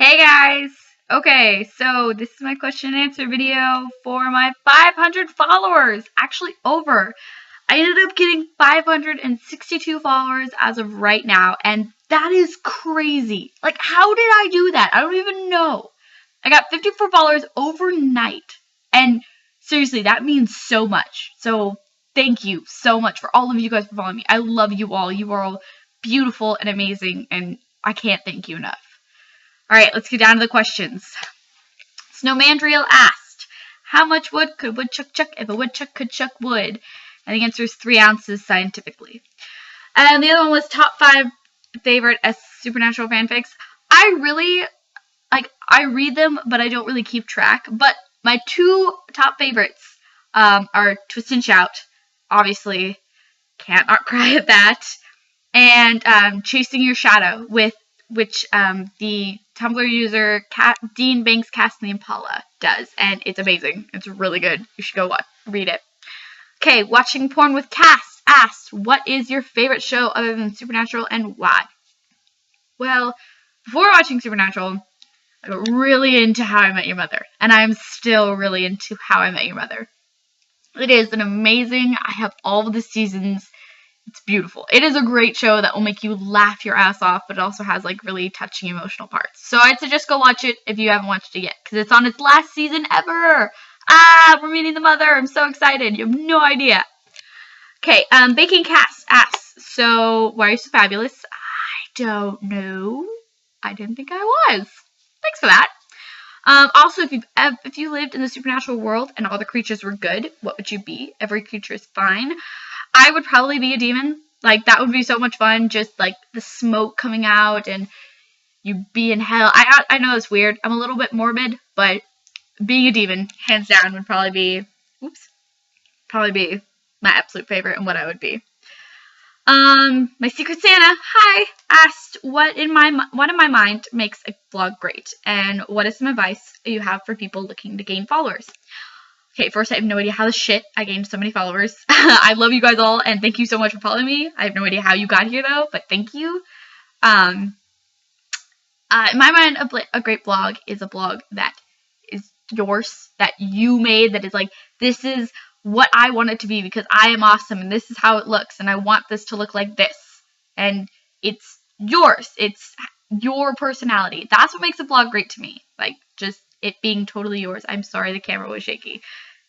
Hey guys! Okay, so this is my question and answer video for my 500 followers. Actually, over. I ended up getting 562 followers as of right now, and that is crazy. Like, how did I do that? I don't even know. I got 54 followers overnight, and seriously, that means so much. So, thank you so much for all of you guys for following me. I love you all. You are all beautiful and amazing, and I can't thank you enough. Alright, let's get down to the questions. Snowmandriel asked, how much wood could woodchuck chuck if a woodchuck could chuck wood? And the answer is 3 ounces scientifically. And the other one was top 5 favorite supernatural fanfics. I read them, but I don't really keep track. But my 2 top favorites are Twist and Shout. Obviously, can't not cry at that. And Chasing Your Shadow, which the Tumblr user Dean Banks Cast the Impala does, and it's amazing. It's really good. You should go read it. Okay, Watching Porn with Cass asked, what is your favorite show other than Supernatural and why? Well, before watching Supernatural, I got really into How I Met Your Mother, and I'm still really into How I Met Your Mother. It is an amazing, I have all of the seasons. It's beautiful. It is a great show that will make you laugh your ass off, but it also has like really touching emotional parts. So I'd suggest go watch it if you haven't watched it yet, because it's on its last season ever. We're meeting the mother. I'm so excited. You have no idea. Okay, Baking Cass asks, so why are you so fabulous? I don't know. I didn't think I was. Thanks for that. Also, if you lived in the supernatural world and all the creatures were good, what would you be? Every creature is fine. I would probably be a demon. Like, that would be so much fun. Just, like, the smoke coming out and you be in hell. I know it's weird. I'm a little bit morbid, but being a demon, hands down, would probably be my absolute favorite and what I would be. My Secret Santa, hi, asked what in my mind makes a vlog great, and what is some advice you have for people looking to gain followers? Okay, first, I have no idea how the shit I gained so many followers. I love you guys all, and thank you so much for following me. I have no idea how you got here, though, but thank you. In my mind, a great blog is a blog that is yours, that you made, that is like, this is what I want it to be because I am awesome, and this is how it looks, and I want this to look like this. And it's yours. It's your personality. That's what makes a blog great to me. Like, just it being totally yours. I'm sorry the camera was shaky.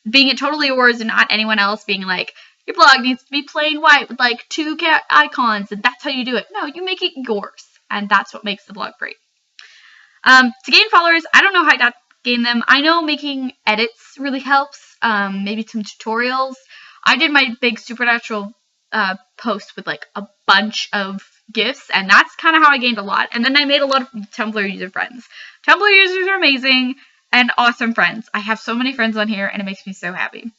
Being it totally yours and not anyone else being like, your blog needs to be plain white with like 2 cat icons and that's how you do it. No, you make it yours. And that's what makes the blog great. To gain followers, I don't know how I got gain them. I know making edits really helps. Maybe some tutorials. I did my big supernatural post with like a bunch of gifts, and that's kind of how I gained a lot. And then I made a lot of Tumblr user friends. Tumblr users are amazing and awesome friends. I have so many friends on here, and it makes me so happy.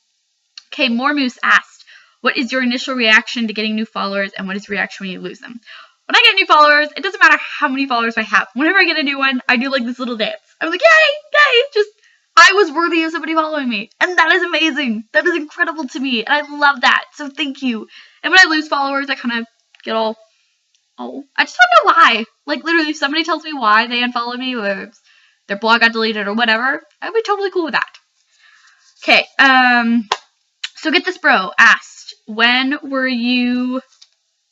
Okay, More Moose asked, what is your initial reaction to getting new followers, and what is your reaction when you lose them? When I get new followers, it doesn't matter how many followers I have. Whenever I get a new one, I do like this little dance. I'm like, yay, just, I was worthy of somebody following me. And that is amazing. That is incredible to me. And I love that. So thank you. And when I lose followers, I kind of get all, I just don't know why. Like, literally, if somebody tells me why they unfollowed me, or their blog got deleted or whatever, I'd be totally cool with that. Okay, so Get This Bro asked, when were you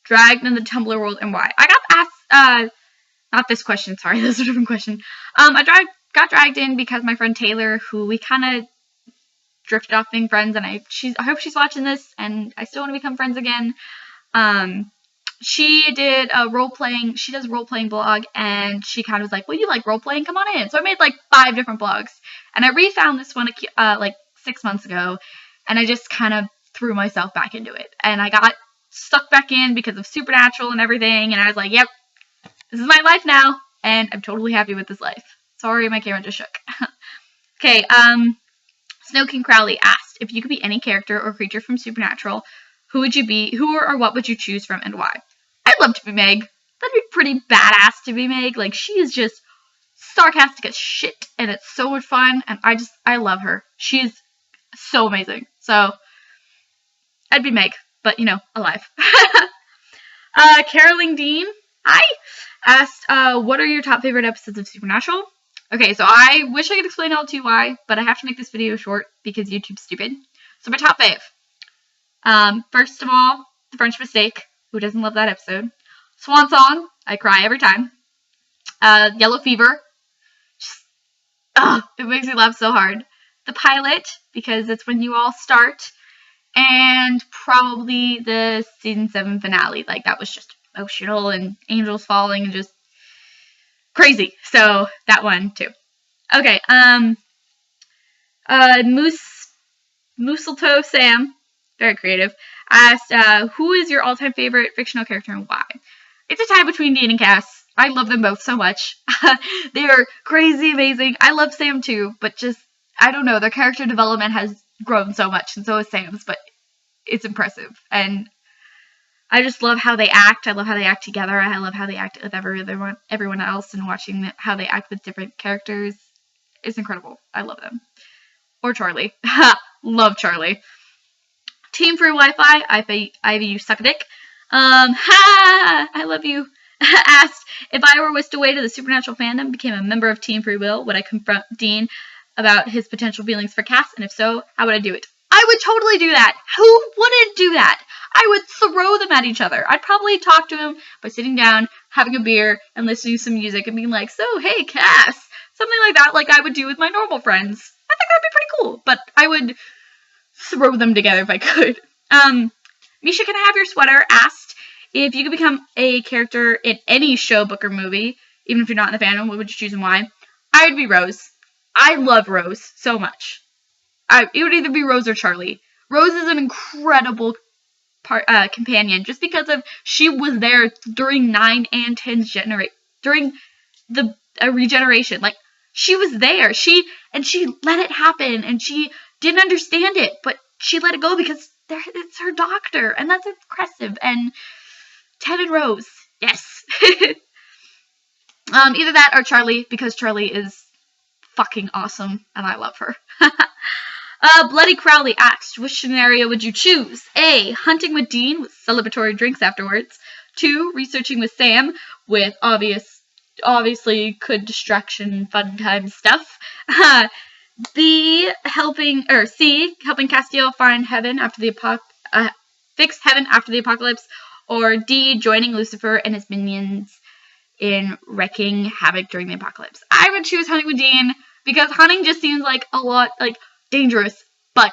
dragged in the Tumblr world and why? I got asked, not this question, sorry, this is a different question. I got dragged in because my friend Taylor, who we kind of drifted off being friends, and I hope she's watching this, and I still want to become friends again. She did a she does a role-playing blog, and she kind of was like, well, you like role-playing, come on in. So I made like 5 different blogs, and I refound this one like 6 months ago, and I just kind of threw myself back into it, and I got stuck back in because of Supernatural and everything, and I was like, yep, this is my life now, and I'm totally happy with this life. Sorry, my camera just shook. Okay, Snow King Crowley asked, if you could be any character or creature from Supernatural, who would you be, who or what would you choose from, and why? I'd love to be Meg. That'd be pretty badass to be Meg. Like, she is just sarcastic as shit, and it's so much fun, and I love her. She's so amazing. So, I'd be Meg, but, you know, alive. Caroline Dean, hi, asked, what are your top favorite episodes of Supernatural? Okay, so I wish I could explain all to you why, but I have to make this video short because YouTube's stupid. So my top 5. First of all, The French Mistake. Who doesn't love that episode? Swan Song. I cry every time. Yellow Fever. It makes me laugh so hard. The Pilot, because it's when you all start. And probably the season 7 finale. Like, that was just emotional and angels falling and just crazy. So, that one, too. Okay, Mistletoe Sam, very creative, asked, who is your all-time favorite fictional character and why? It's a tie between Dean and Cass. I love them both so much. They are crazy amazing. I love Sam too, but just, I don't know, their character development has grown so much, and so has Sam's, but it's impressive. And I just love how they act. I love how they act together. I love how they act with everyone else, and watching how they act with different characters is incredible. I love them. Or Charlie. Love Charlie. Team Free Wi-Fi, Ivy, you suck a dick. I love you. Asked, if I were whisked away to the supernatural fandom, became a member of Team Free Will, would I confront Dean about his potential feelings for Cass? And if so, how would I do it? I would totally do that. Who wouldn't do that? I would throw them at each other. I'd probably talk to him by sitting down, having a beer, and listening to some music and being like, so, hey, Cass. Something like that, like I would do with my normal friends. I think that'd be pretty cool, but I would throw them together if I could. Misha, can I have your sweater? Asked, if you could become a character in any show, book, or movie, even if you're not in the fandom, what would you choose and why? I would be Rose. I love Rose so much. It would either be Rose or Charlie. Rose is an incredible companion, just because of she was there during 9 and 10's during the regeneration. Like, she was there. She let it happen, and she didn't understand it, but she let it go because it's her doctor, and that's impressive. And Ted and Rose, yes. Either that or Charlie, because Charlie is fucking awesome, and I love her. Bloody Crowley asked, which scenario would you choose? A, hunting with Dean with celebratory drinks afterwards. 2, researching with Sam with obviously good distraction, fun time stuff. C, helping Castiel find heaven after the fix heaven after the apocalypse. Or D, joining Lucifer and his minions in wreaking havoc during the apocalypse. I would choose hunting with Dean because hunting just seems like a lot dangerous, but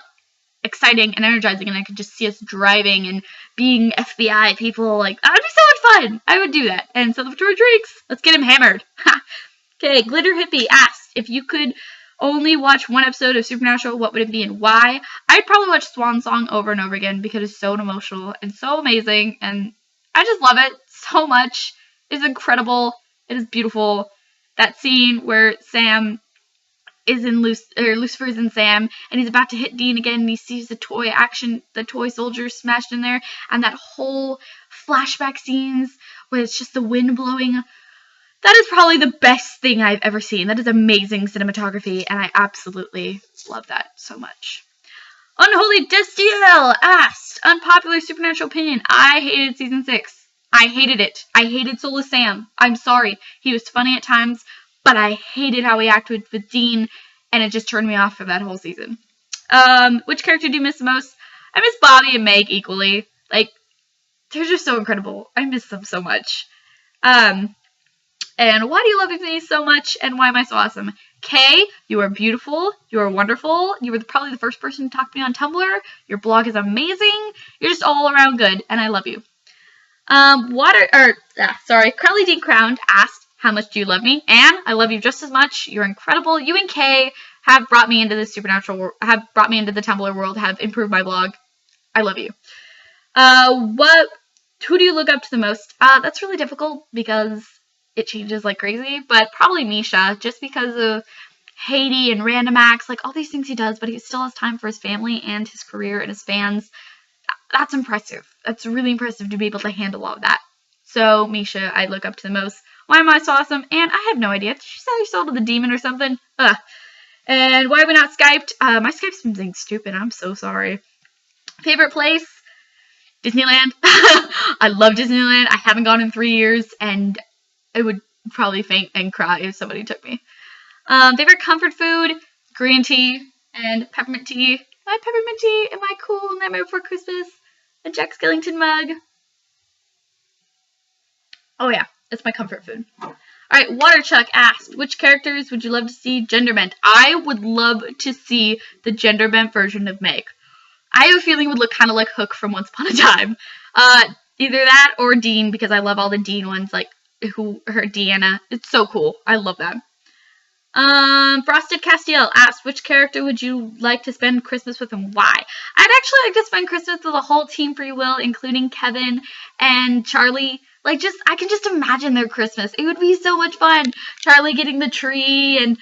exciting and energizing, and I could just see us driving and being FBI people. Like, that would be so much fun. I would do that. And celebratory drinks. Let's get him hammered. Okay, Glitter Hippie asked, if you could only watch one episode of Supernatural, what would it be and why? I'd probably watch Swan Song over and over again because it's so emotional and so amazing, and I just love it so much. It's incredible. It is beautiful. That scene where Sam is in Lucifer is in Sam, and he's about to hit Dean again, and he sees the toy soldier smashed in there, and that whole flashback scenes where it's just the wind blowing. That is probably the best thing I've ever seen. That is amazing cinematography, and I absolutely love that so much. Unholy Destiel asked, unpopular Supernatural opinion, I hated season 6. I hated it. I hated Soulless Sam. I'm sorry. He was funny at times, but I hated how he acted with Dean, and it just turned me off for that whole season. Which character do you miss the most? I miss Bobby and Meg equally. Like, they're just so incredible. I miss them so much. And why do you love me so much, and why am I so awesome? Kay, you are beautiful. You are wonderful. You were probably the first person to talk to me on Tumblr. Your blog is amazing. You're just all around good, and I love you. Crowley Dean Crowned asked, how much do you love me? Anne, I love you just as much. You're incredible. You and Kay have brought me into the Supernatural, have brought me into the Tumblr world, have improved my blog. I love you. Who do you look up to the most? That's really difficult because it changes like crazy, but probably Misha, just because of Haiti and random acts, like all these things he does, but he still has time for his family and his career and his fans. That's impressive. That's really impressive to be able to handle all of that. So, Misha, I look up to the most. Why am I so awesome? And I have no idea. Did she sell her soul to the demon or something? Ugh. And why are we not Skyped? My Skype's been being stupid. I'm so sorry. Favorite place? Disneyland. I love Disneyland. I haven't gone in 3 years, and I would probably faint and cry if somebody took me. Favorite comfort food, green tea and peppermint tea. My peppermint tea in my cool Nightmare Before Christmas, a Jack Skellington mug. Oh yeah, that's my comfort food. Alright, Waterchuck asked, which characters would you love to see gender bent? I would love to see the gender bent version of Meg. I have a feeling it would look kind of like Hook from Once Upon a Time. Either that or Dean, because I love all the Dean ones, like her Deanna. It's so cool. I love that. Frosted Castiel asked, which character would you like to spend Christmas with and why? I'd actually like to spend Christmas with the whole Team Free Will, including Kevin and Charlie. I can just imagine their Christmas. It would be so much fun. Charlie getting the tree and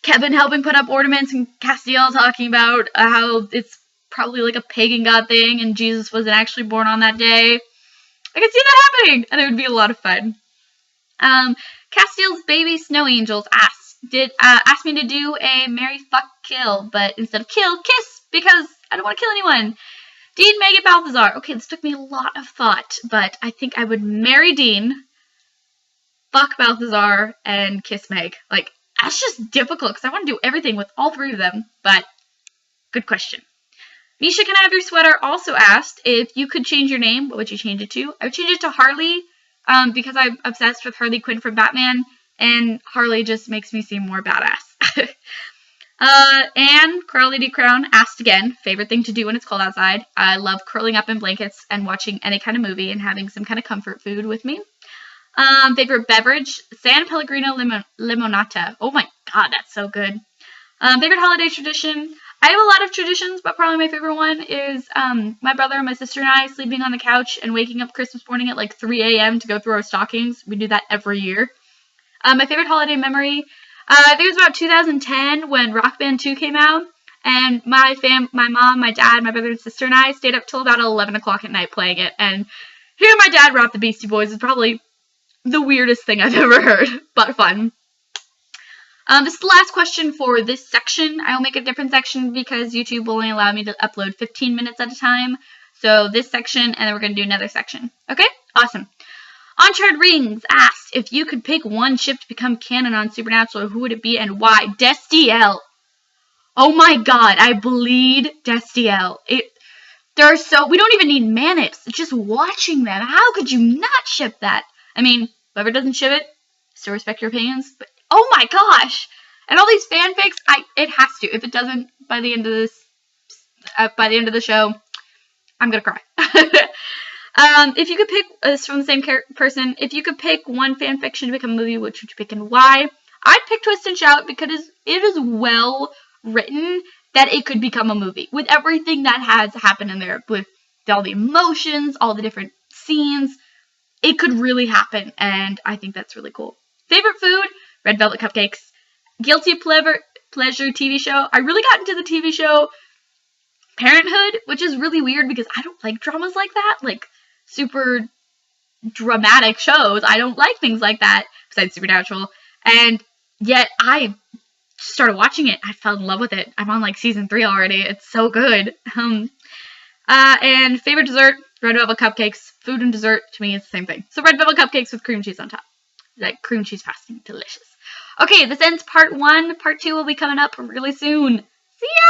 Kevin helping put up ornaments and Castiel talking about how it's probably like a pagan god thing and Jesus wasn't actually born on that day. I could see that happening and it would be a lot of fun. Castiel's baby snow angels asked me to do a marry, fuck, kill, but instead of kill, kiss, because I don't want to kill anyone. Dean, Megan, Balthazar. Okay, this took me a lot of thought, but I think I would marry Dean, fuck Balthazar, and kiss Meg. That's just difficult, because I want to do everything with all three of them, but good question. Nisha, can I have your sweater? Also asked, if you could change your name, what would you change it to? I would change it to Harley, because I'm obsessed with Harley Quinn from Batman, and Harley just makes me seem more badass. Anne, Curly D. Crown, asked again, favorite thing to do when it's cold outside. I love curling up in blankets and watching any kind of movie and having some kind of comfort food with me. Favorite beverage, San Pellegrino Limonata. Oh my god, that's so good. Favorite holiday tradition, I have a lot of traditions, but probably my favorite one is my brother, my sister, and I sleeping on the couch and waking up Christmas morning at 3 a.m. to go through our stockings. We do that every year. My favorite holiday memory, I think it was about 2010 when Rock Band 2 came out, and my mom, my dad, my brother and sister, and I stayed up till about 11 o'clock at night playing it, and hearing my dad rap the Beastie Boys is probably the weirdest thing I've ever heard, but fun. This is the last question for this section. I'll make a different section because YouTube will only allow me to upload 15 minutes at a time. So this section, and then we're going to do another section. Okay? Awesome. Uncharted Rings asked, if you could pick one ship to become canon on Supernatural, who would it be and why? Destiel. Oh my god, I bleed Destiel. We don't even need Manix. Just watching them. How could you not ship that? I mean, whoever doesn't ship it, still respect your opinions, but oh my gosh! And all these fanfics, it has to. If it doesn't by the end of the show, I'm gonna cry. If you could pick, this from the same person, if you could pick one fanfiction to become a movie, which would you pick and why? I'd pick Twist and Shout because it is well written that it could become a movie. With everything that has happened in there, with all the emotions, all the different scenes, it could really happen, and I think that's really cool. Favorite food? Red Velvet Cupcakes. Guilty Pleasure TV show? I really got into the TV show Parenthood, which is really weird because I don't like dramas like that, super dramatic shows. I don't like things like that, besides Supernatural, and yet I started watching it. I fell in love with it. I'm on season 3 already. It's so good. And favorite dessert? Red Velvet Cupcakes. Food and dessert, to me, is the same thing. So Red Velvet Cupcakes with cream cheese on top. Cream cheese frosting. Delicious. Okay, this ends part 1. Part 2 will be coming up really soon. See ya!